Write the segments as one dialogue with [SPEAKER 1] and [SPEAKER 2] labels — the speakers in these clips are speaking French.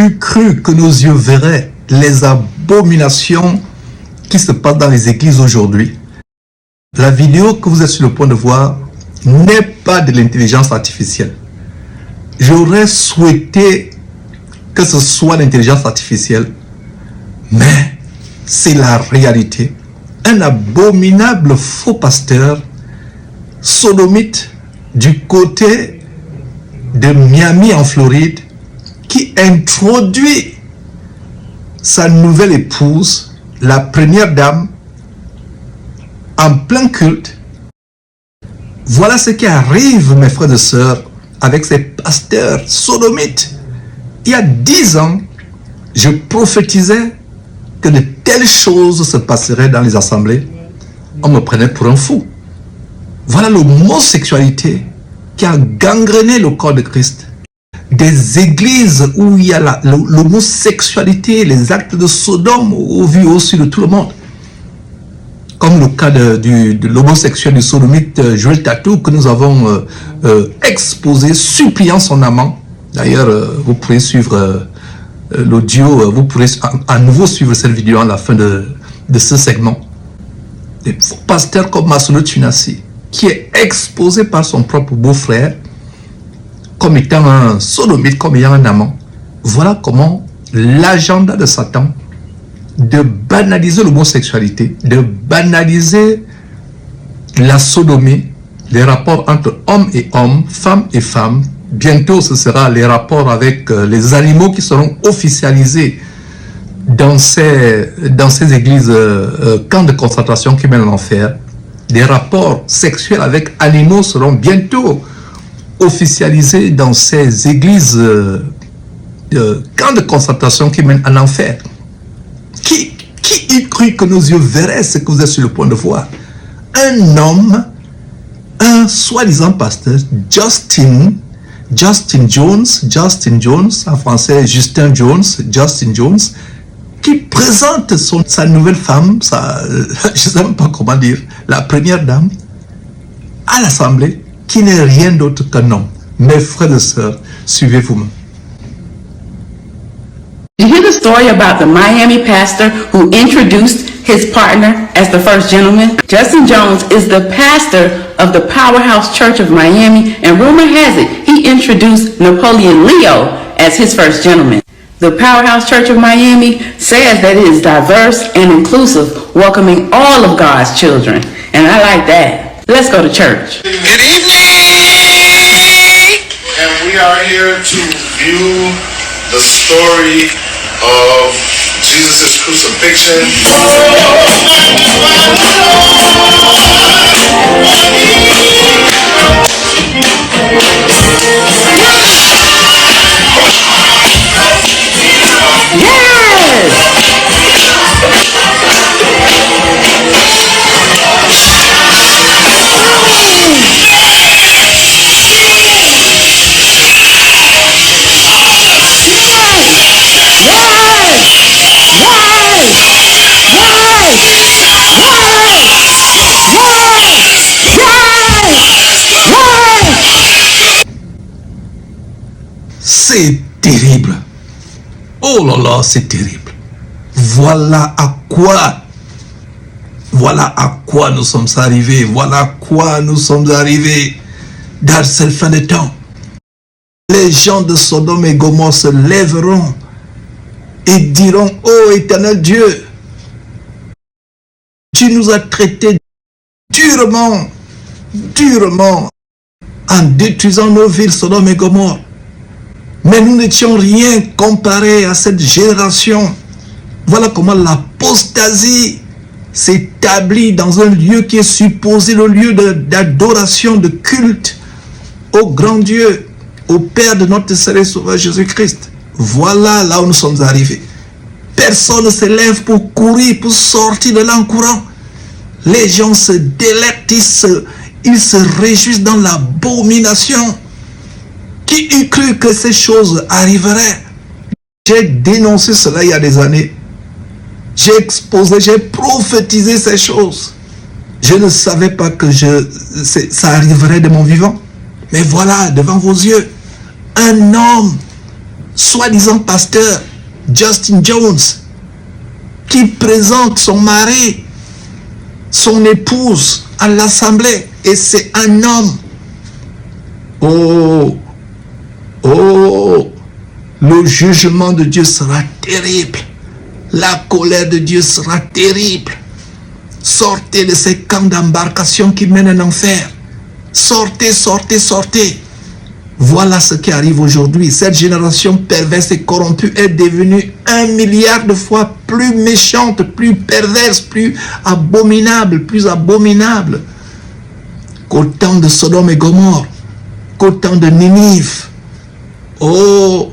[SPEAKER 1] eût cru que nos yeux verraient les abominations qui se passent dans les églises aujourd'hui? La vidéo que vous êtes sur le point de voir n'est pas de l'intelligence artificielle. J'aurais souhaité que ce soit l'intelligence artificielle, mais c'est la réalité. Un abominable faux pasteur sodomite du côté de Miami en Floride qui introduit sa nouvelle épouse, la première dame, en plein culte. Voilà ce qui arrive, mes frères et sœurs, avec ces pasteurs sodomites. Il y a 10 ans, je prophétisais que de telles choses se passeraient dans les assemblées. On me prenait pour un fou. Voilà l'homosexualité qui a gangréné le corps de Christ. Des églises où il y a l'homosexualité, les actes de Sodome au vu aussi de tout le monde. Comme le cas de l'homosexuel du sodomite Joël Tatou que nous avons exposé, suppliant son amant. D'ailleurs, vous pourrez suivre l'audio, vous pourrez à nouveau suivre cette vidéo à la fin de ce segment. Des pasteurs comme Masolo Tunasi, qui est exposé par son propre beau-frère comme étant un sodomite, comme ayant un amant. Voilà comment l'agenda de Satan de banaliser l'homosexualité, de banaliser la sodomie, les rapports entre hommes et hommes, femmes et femmes. Bientôt, ce sera les rapports avec les animaux qui seront officialisés dans ces églises, camps de concentration qui mènent à l'enfer. Des rapports sexuels avec animaux seront bientôt officialisés dans ces églises, camps de concentration qui mènent à l'enfer. Qui eût cru que nos yeux verraient ce que vous êtes sur le point de voir? Un homme, un soi-disant pasteur, Justin Jones, en français Justin Jones, qui présente sa nouvelle femme, je ne sais même pas comment dire, la première dame, à l'Assemblée, qui n'est rien d'autre qu'un homme. Mes frères et sœurs, suivez-vous.
[SPEAKER 2] You hear the story about the Miami pastor who introduced his partner as the first gentleman? Justin Jones is the pastor of the Powerhouse Church of Miami, and rumor has it he introduced Napoleon Leo as his first gentleman. The Powerhouse Church of Miami says that it is diverse and inclusive, welcoming all of God's children, and I like that. Let's go to church.
[SPEAKER 3] Good evening! And we are here to view the story of Jesus' crucifixion.
[SPEAKER 1] C'est terrible. Oh là là, c'est terrible. Voilà à quoi nous sommes arrivés. Voilà à quoi nous sommes arrivés dans cette fin de temps. Les gens de Sodome et Gomorrhe se lèveront et diront: ô éternel Dieu, tu nous as traités durement en détruisant nos villes Sodome et Gomorrhe. Mais nous n'étions rien comparé à cette génération. Voilà comment l'apostasie s'établit dans un lieu qui est supposé le lieu d'adoration, de culte au grand Dieu, au Père de notre Seigneur et Sauveur Jésus-Christ. Voilà là où nous sommes arrivés. Personne ne se lève pour courir, pour sortir de là en courant. Les gens se délectent, ils se réjouissent dans l'abomination. Qui eût cru que ces choses arriveraient? J'ai dénoncé cela il y a des années. J'ai exposé, j'ai prophétisé ces choses. Je ne savais pas que ça arriverait de mon vivant. Mais voilà, devant vos yeux, un homme soi-disant pasteur Justin Jones, qui présente son mari, son épouse à l'assemblée, et c'est un homme. Oh, oh, le jugement de Dieu sera terrible. La colère de Dieu sera terrible. Sortez de ces camps d'embarcation qui mènent en enfer. Sortez, sortez, sortez. Voilà ce qui arrive aujourd'hui. Cette génération perverse et corrompue est devenue 1 milliard de fois plus méchante, plus perverse, plus abominable qu'au temps de Sodome et Gomorrhe, qu'au temps de Ninive. Oh,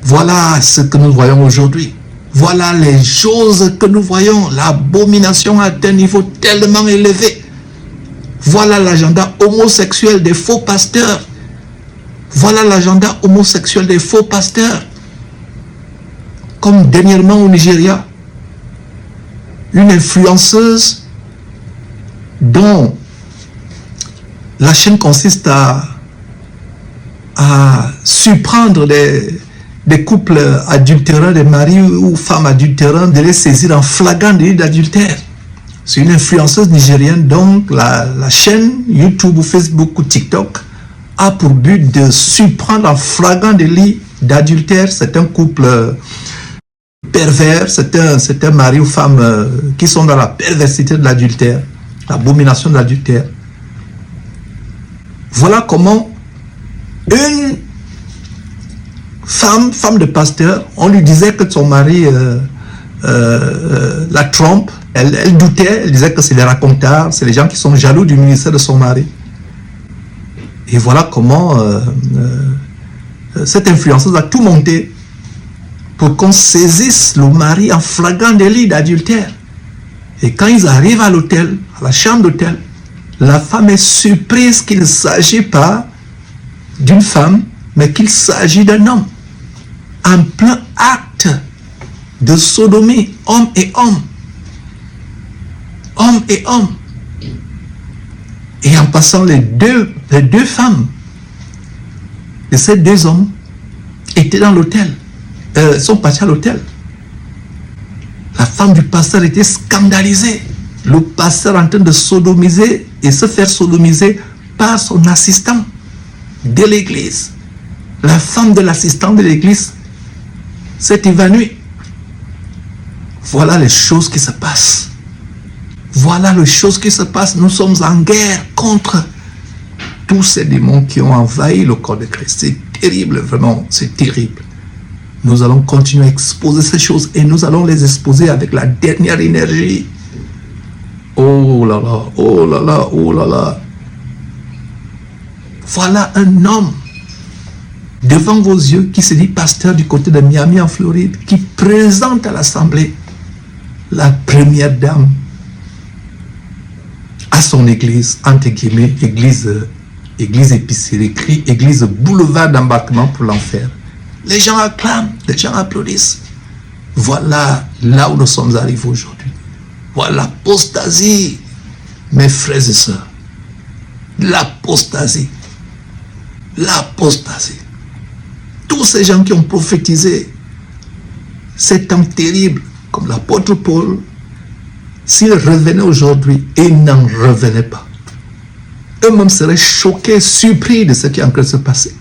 [SPEAKER 1] voilà ce que nous voyons aujourd'hui. Voilà les choses que nous voyons. L'abomination a atteint un niveau tellement élevé. Voilà l'agenda homosexuel des faux pasteurs. Voilà l'agenda homosexuel des faux pasteurs. Comme dernièrement au Nigeria, une influenceuse dont la chaîne consiste à surprendre des couples adultérants, des maris ou femmes adultérants, de les saisir en flagrant délit d'adultère. C'est une influenceuse nigérienne, donc la chaîne YouTube ou Facebook ou TikTok a pour but de surprendre en flagrant délit d'adultère. C'est un couple pervers, c'est un mari ou femme qui sont dans la perversité de l'adultère, l'abomination de l'adultère. Voilà comment une femme de pasteur, on lui disait que son mari la trompe. Elle doutait, elle disait que c'est des racontars, c'est les gens qui sont jaloux du ministère de son mari. Et voilà comment cette influenceuse a tout monté pour qu'on saisisse le mari en flagrant délit d'adultère. Et quand ils arrivent à l'hôtel, à la chambre d'hôtel, la femme est surprise qu'il ne s'agit pas d'une femme, mais qu'il s'agit d'un homme. En plein acte de sodomie, homme et homme. Homme et homme. Et en passant les deux femmes et ces deux hommes étaient dans l'hôtel, sont partis à l'hôtel. La femme du pasteur était scandalisée. Le pasteur en train de sodomiser et se faire sodomiser par son assistant de l'église. La femme de l'assistant de l'église s'est évanouie. Voilà les choses qui se passent. Voilà les choses qui se passent. Nous sommes en guerre contre tous ces démons qui ont envahi le corps de Christ. C'est terrible, vraiment, c'est terrible. Nous allons continuer à exposer ces choses et nous allons les exposer avec la dernière énergie. Oh là là, oh là là, oh là là. Voilà un homme devant vos yeux qui se dit pasteur du côté de Miami en Floride, qui présente à l'assemblée la première dame à son église, entre guillemets, église épicerie, église boulevard d'embarquement pour l'enfer. Les gens acclament, les gens applaudissent. Voilà là où nous sommes arrivés aujourd'hui. Voilà l'apostasie, mes frères et sœurs. L'apostasie. L'apostasie. Tous ces gens qui ont prophétisé ces temps terribles, comme l'apôtre Paul, s'ils revenaient aujourd'hui, ils n'en revenaient pas. Eux-mêmes seraient choqués, surpris de ce qui est en train de se passer.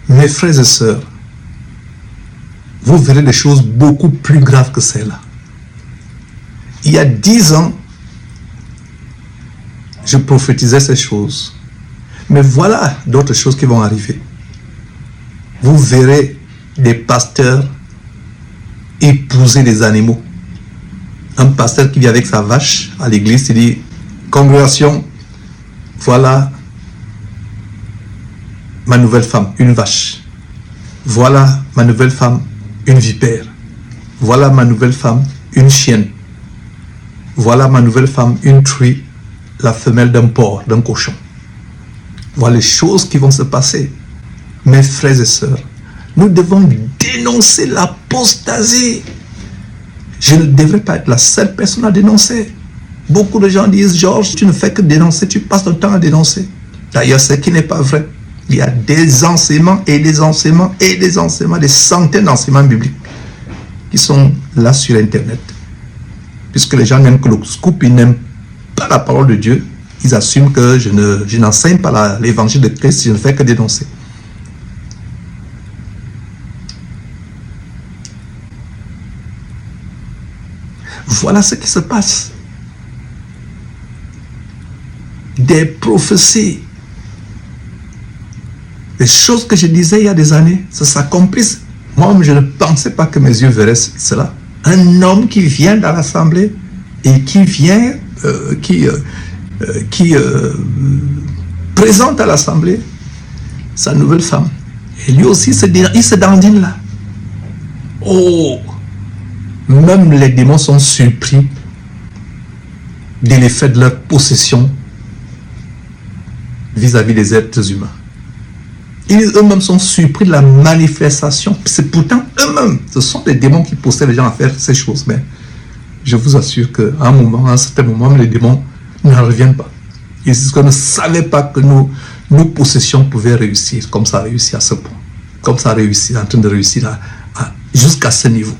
[SPEAKER 1] Mes frères et sœurs, vous verrez des choses beaucoup plus graves que celles-là. Il y a 10 ans, je prophétisais ces choses. Mais voilà d'autres choses qui vont arriver. Vous verrez des pasteurs épouser des animaux. Un pasteur qui vient avec sa vache à l'église, il dit, congrégation, voilà ma nouvelle femme, une vache. Voilà ma nouvelle femme, une vipère. Voilà ma nouvelle femme, une chienne. Voilà ma nouvelle femme, une truie, la femelle d'un porc, d'un cochon. Voilà les choses qui vont se passer. Mes frères et sœurs, nous devons dénoncer l'apostasie. Je ne devrais pas être la seule personne à dénoncer. Beaucoup de gens disent, Georges, tu ne fais que dénoncer, tu passes ton temps à dénoncer. D'ailleurs, ce qui n'est pas vrai. Il y a des enseignements et des enseignements et des enseignements, des centaines d'enseignements bibliques qui sont là sur Internet. Puisque les gens n'aiment que le scoop, ils n'aiment pas la parole de Dieu, ils assument que je n'enseigne pas l'évangile de Christ, je ne fais que dénoncer. Voilà ce qui se passe. Des prophéties, des choses que je disais il y a des années, ça s'accomplisse. Moi, je ne pensais pas que mes yeux verraient cela. Un homme qui vient dans l'assemblée et qui vient, présente à l'assemblée sa nouvelle femme. Et lui aussi, il se dandine là. Oh! Même les démons sont surpris de l'effet de leur possession vis-à-vis des êtres humains. Eux-mêmes sont surpris de la manifestation. C'est pourtant eux-mêmes, ce sont des démons qui poussaient les gens à faire ces choses. Mais je vous assure qu'à un certain moment, les démons ne reviennent pas. Ils ne savaient pas que nos possessions pouvaient réussir, comme ça a réussi à ce point. Comme ça a réussi, en train de réussir jusqu'à ce niveau.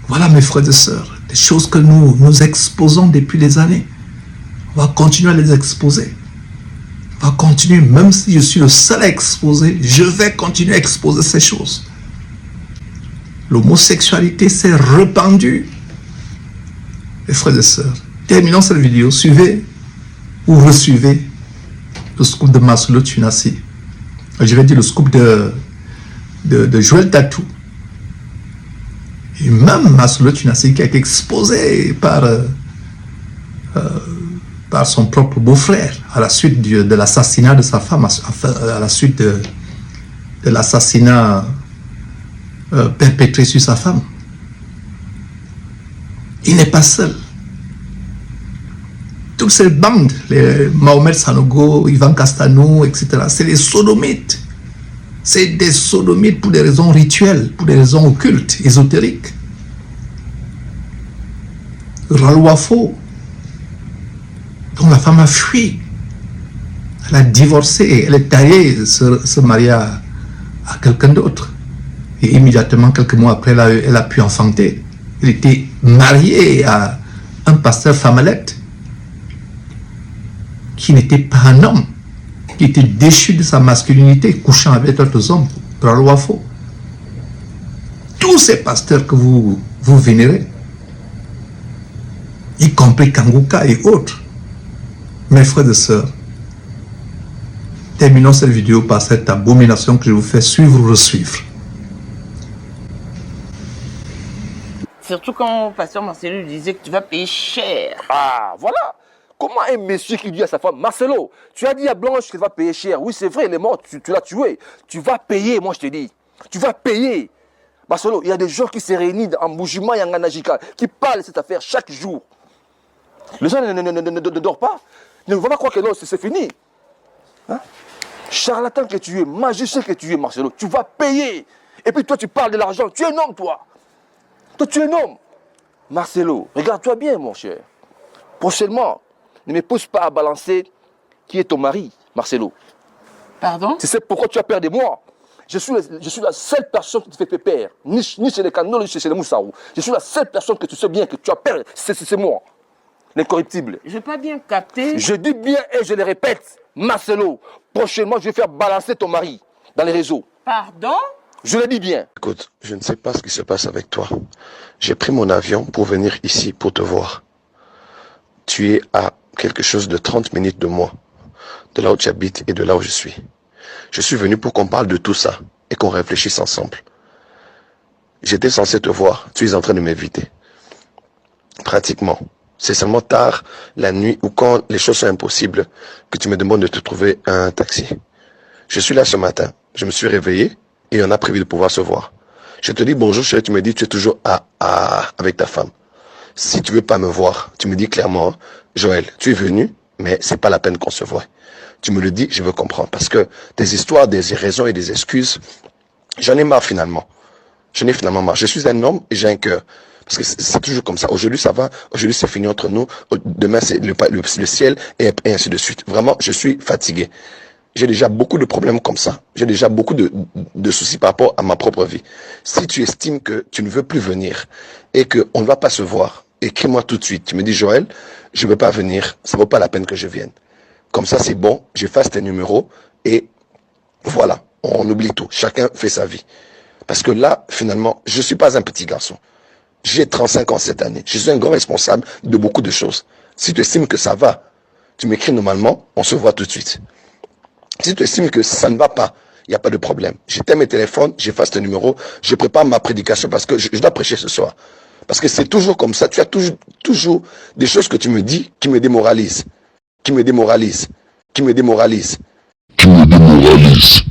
[SPEAKER 1] Voilà, mes frères et sœurs, des choses que nous exposons depuis des années. On va continuer à les exposer. On va continuer, même si je suis le seul à exposer, je vais continuer à exposer ces choses. L'homosexualité s'est répandue. Mes frères et sœurs, terminons cette vidéo, suivez ou resuivez le scoop de Marcelo Tunasi. Je vais dire le scoop de Joël Tatou. Et même Marcelo Tunasi qui a été exposé par son propre beau-frère à la suite de l'assassinat de sa femme, à la suite de l'assassinat perpétré sur sa femme. Il n'est pas seul. Toutes ces bandes, les Mohamed Sanogo, Ivan Castano, etc., c'est des sodomites. C'est des sodomites pour des raisons rituelles, pour des raisons occultes, ésotériques. Ralouafo, dont la femme a fui. Elle a divorcé, elle est allée se marier à quelqu'un d'autre. Et immédiatement, quelques mois après, elle a pu enfanter. Elle était mariée à un pasteur Famalette, qui n'était pas un homme, qui était déchu de sa masculinité, couchant avec d'autres hommes, Ralouafo. Tous ces pasteurs que vous vénérez, y compris Kanguka et autres, mes frères et sœurs, terminons cette vidéo par cette abomination que je vous fais suivre ou resuivre.
[SPEAKER 4] Surtout quand pasteur Marcelo disait que tu vas payer cher.
[SPEAKER 5] Ah, voilà. Comment un monsieur qui dit à sa femme, Marcelo, tu as dit à Blanche qu'elle va payer cher. Oui, c'est vrai, elle est morte, tu l'as tuée. Tu vas payer, moi je te dis. Tu vas payer. Marcelo, il y a des gens qui se réunissent en Boujima et en Ganajika, qui parlent de cette affaire chaque jour. Les gens ne dorment pas. Ne vont pas croire que non, c'est fini. Hein? Charlatan que tu es, magicien que tu es, Marcelo, tu vas payer. Et puis toi, tu parles de l'argent. Tu es un homme, toi. Toi, tu es un homme. Marcelo, regarde-toi bien, mon cher. Prochainement, ne me pose pas à balancer qui est ton mari, Marcelo.
[SPEAKER 4] Pardon?
[SPEAKER 5] Tu sais pourquoi tu as peur de moi? Je suis la seule personne qui te fait pépère. Ni chez les canons, ni chez les Moussaou. Je suis la seule personne que tu sais bien que tu as peur. C'est moi. L'incorruptible.
[SPEAKER 4] Je n'ai pas bien capté.
[SPEAKER 5] Je dis bien et je le répète, Marcelo, prochainement je vais faire balancer ton mari dans les réseaux.
[SPEAKER 4] Pardon?
[SPEAKER 5] Je le dis bien.
[SPEAKER 6] Écoute, je ne sais pas ce qui se passe avec toi. J'ai pris mon avion pour venir ici pour te voir. Tu es à quelque chose de 30 minutes de moi, de là où tu habites et de là où je suis. Je suis venu pour qu'on parle de tout ça et qu'on réfléchisse ensemble. J'étais censé te voir, tu es en train de m'éviter. Pratiquement. C'est seulement tard, la nuit, ou quand les choses sont impossibles, que tu me demandes de te trouver un taxi. Je suis là ce matin, je me suis réveillé et on a prévu de pouvoir se voir. Je te dis bonjour chérie, tu me dis tu es toujours avec ta femme. Si tu veux pas me voir, tu me dis clairement, Joël, tu es venu, mais c'est pas la peine qu'on se voie. Tu me le dis, je veux comprendre. Parce que des histoires, des raisons et des excuses, j'en ai marre finalement. J'en ai finalement marre. Je suis un homme et j'ai un cœur. Parce que c'est toujours comme ça. Aujourd'hui, ça va. Aujourd'hui, c'est fini entre nous. Demain, c'est le ciel et ainsi de suite. Vraiment, je suis fatigué. J'ai déjà beaucoup de problèmes comme ça. J'ai déjà beaucoup de soucis par rapport à ma propre vie. Si tu estimes que tu ne veux plus venir et qu'on ne va pas se voir, écris-moi tout de suite. Tu me dis, Joël, je ne veux pas venir. Ça ne vaut pas la peine que je vienne. Comme ça, c'est bon. J'efface tes numéros et voilà. On oublie tout. Chacun fait sa vie. Parce que là, finalement, je ne suis pas un petit garçon. J'ai 35 ans cette année. Je suis un grand responsable de beaucoup de choses. Si tu estimes que ça va, tu m'écris normalement, on se voit tout de suite. Si tu estimes que ça ne va pas, il n'y a pas de problème. J'éteins mes téléphones, j'efface tes numéros, je prépare ma prédication parce que je dois prêcher ce soir. Parce que c'est toujours comme ça. Tu as toujours des choses que tu me dis qui me démoralisent. Qui me démoralisent. Qui me démoralisent. Qui me démoralisent.